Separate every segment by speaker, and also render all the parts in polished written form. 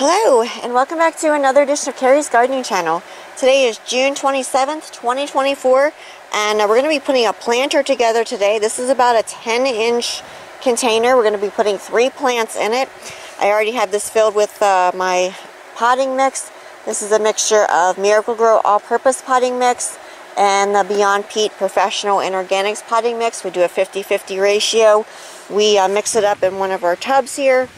Speaker 1: Hello, and welcome back to another edition of Carrie's Gardening Channel. Today is June 27th, 2024, and we're going to be putting a planter together today. This is about a 10-inch container. We're going to be putting 3 plants in it. I already have this filled with my potting mix. This is a mixture of Miracle-Gro All-Purpose Potting Mix and the Beyond Peat Professional and Organics Potting Mix. We do a 50-50 ratio. We mix it up in one of our tubs here.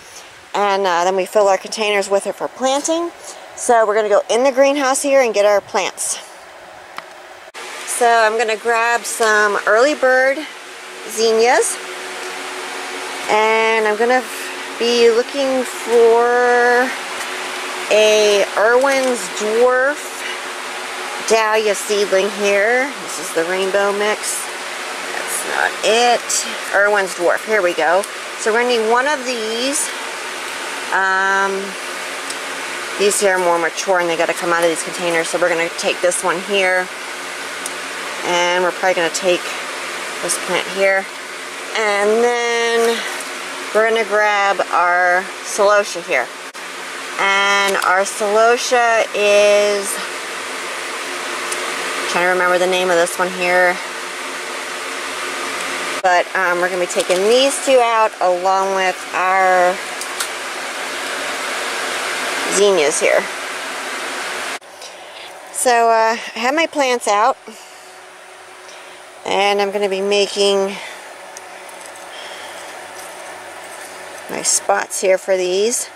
Speaker 1: And then we fill our containers with it for planting. So we're going to go in the greenhouse here and get our plants. So I'm going to grab some early bird zinnias. And I'm going to be looking for a Irwin's Dwarf Dahlia seedling here. This is the rainbow mix. That's not it. Irwin's Dwarf. Here we go. So we're going to need one of these. These here are more mature and they got to come out of these containers, so we're going to take this one here, and we're probably going to take this plant here, and then we're going to grab our celosia here. And our celosia is, I'm trying to remember the name of this one here, but we're going to be taking these two out along with our zinnias here. So I have my plants out, and I'm going to be making my spots here for these,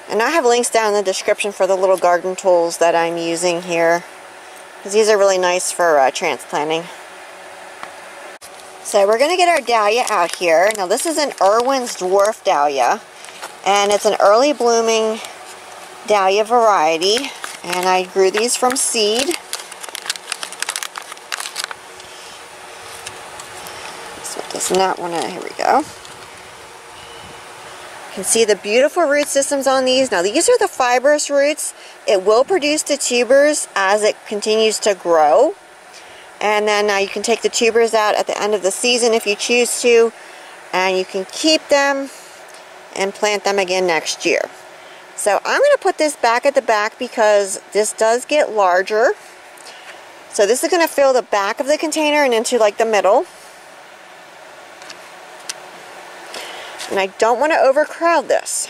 Speaker 1: and I have links down in the description for the little garden tools that I'm using here, because these are really nice for transplanting. So we're going to get our dahlia out here. Now this is an Irwin's Dwarf Dahlia, and it's an early blooming dahlia variety, and I grew these from seed. This one does not want to, here we go. You can see the beautiful root systems on these. Now these are the fibrous roots. It will produce the tubers as it continues to grow, and then you can take the tubers out at the end of the season if you choose to, and you can keep them and plant them again next year. So I'm going to put this back at the back because this does get larger. So this is going to fill the back of the container and into like the middle. And I don't want to overcrowd this.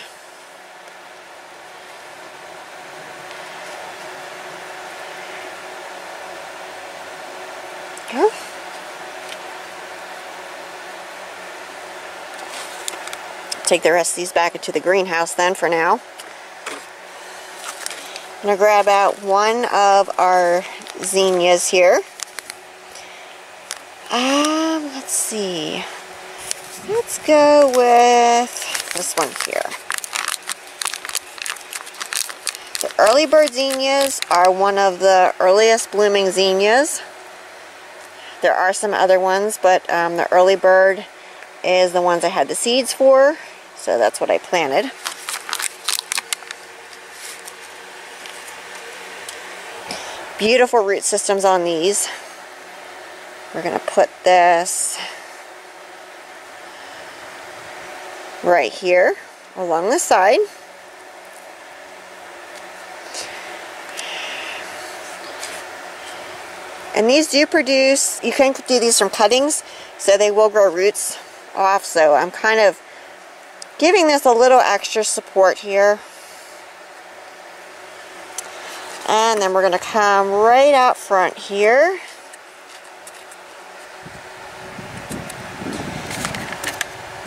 Speaker 1: Okay. Take the rest of these back into the greenhouse then for now. I'm going to grab out one of our zinnias here. Let's see. Let's go with this one here. The early bird zinnias are one of the earliest blooming zinnias. There are some other ones, but the early bird is the ones I had the seeds for, so that's what I planted. Beautiful root systems on these. We're going to put this right here along the side. And these do produce, you can do these from cuttings, so they will grow roots off. So I'm kind of giving this a little extra support here. And then we're going to come right out front here.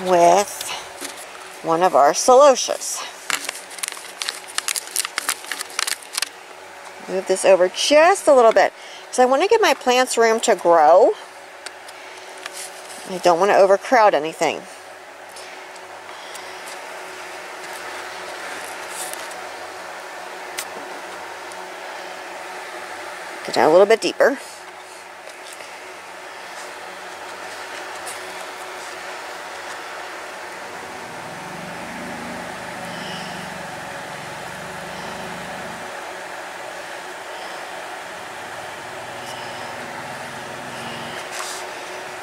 Speaker 1: With one of our celosias. Move this over just a little bit, because I want to give my plants room to grow. I don't want to overcrowd anything. Go down a little bit deeper.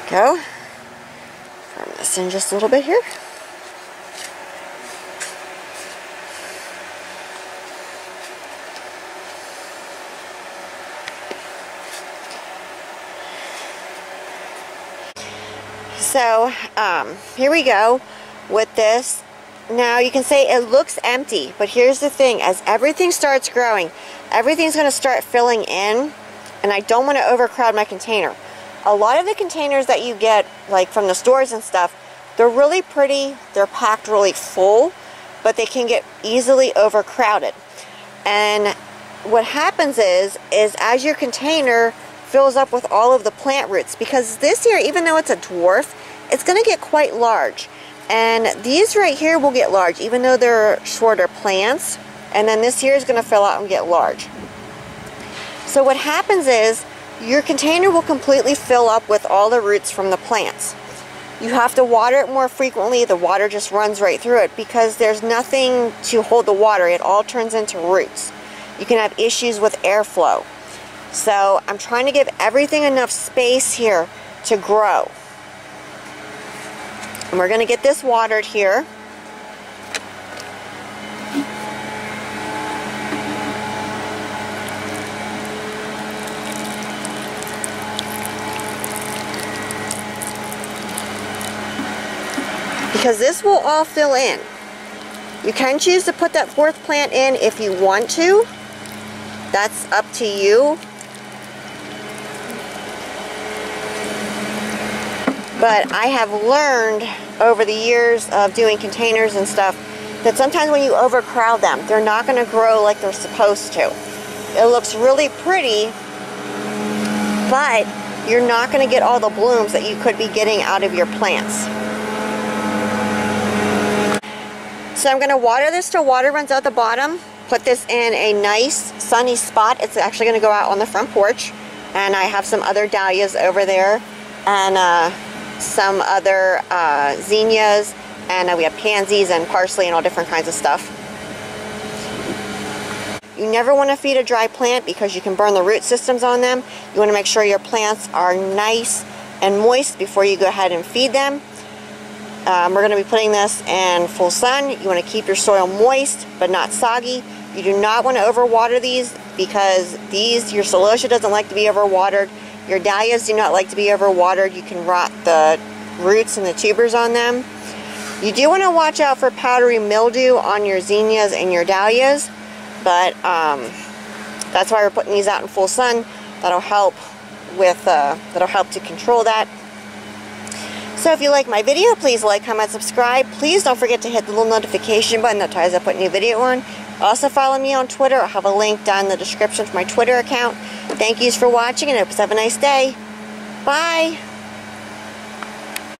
Speaker 1: Go. Firm this in just a little bit here. So here we go with this. Now you can say it looks empty, but here's the thing, as everything starts growing, everything's going to start filling in, and I don't want to overcrowd my container. A lot of the containers that you get like from the stores and stuff, they're really pretty, they're packed really full, but they can get easily overcrowded. And what happens is as your container fills up with all of the plant roots, because this here, even though it's a dwarf, it's going to get quite large. And these right here will get large, even though they're shorter plants. And then this here is going to fill out and get large. So what happens is your container will completely fill up with all the roots from the plants. You have to water it more frequently. The water just runs right through it because there's nothing to hold the water. It all turns into roots. You can have issues with airflow. So I'm trying to give everything enough space here to grow. And we're going to get this watered here. Because this will all fill in. You can choose to put that fourth plant in if you want to. That's up to you. But I have learned over the years of doing containers and stuff that sometimes when you overcrowd them, they're not going to grow like they're supposed to. It looks really pretty, but you're not going to get all the blooms that you could be getting out of your plants. So I'm going to water this till water runs out the bottom. Put this in a nice sunny spot. It's actually going to go out on the front porch. And I have some other dahlias over there. And some other zinnias, and we have pansies and parsley and all different kinds of stuff. You never want to feed a dry plant because you can burn the root systems on them. You want to make sure your plants are nice and moist before you go ahead and feed them. We're going to be putting this in full sun. You want to keep your soil moist but not soggy. You do not want to overwater these because your celosia doesn't like to be overwatered. Your dahlias do not like to be overwatered. You can rot the roots and the tubers on them. You do want to watch out for powdery mildew on your zinnias and your dahlias, but that's why we're putting these out in full sun. That'll help to control that. So if you like my video, please like, comment, subscribe. Please don't forget to hit the little notification button that tells you I put a new video on. Also follow me on Twitter. I'll have a link down in the description for my Twitter account. Thank yous for watching, and I hope you have a nice day. Bye!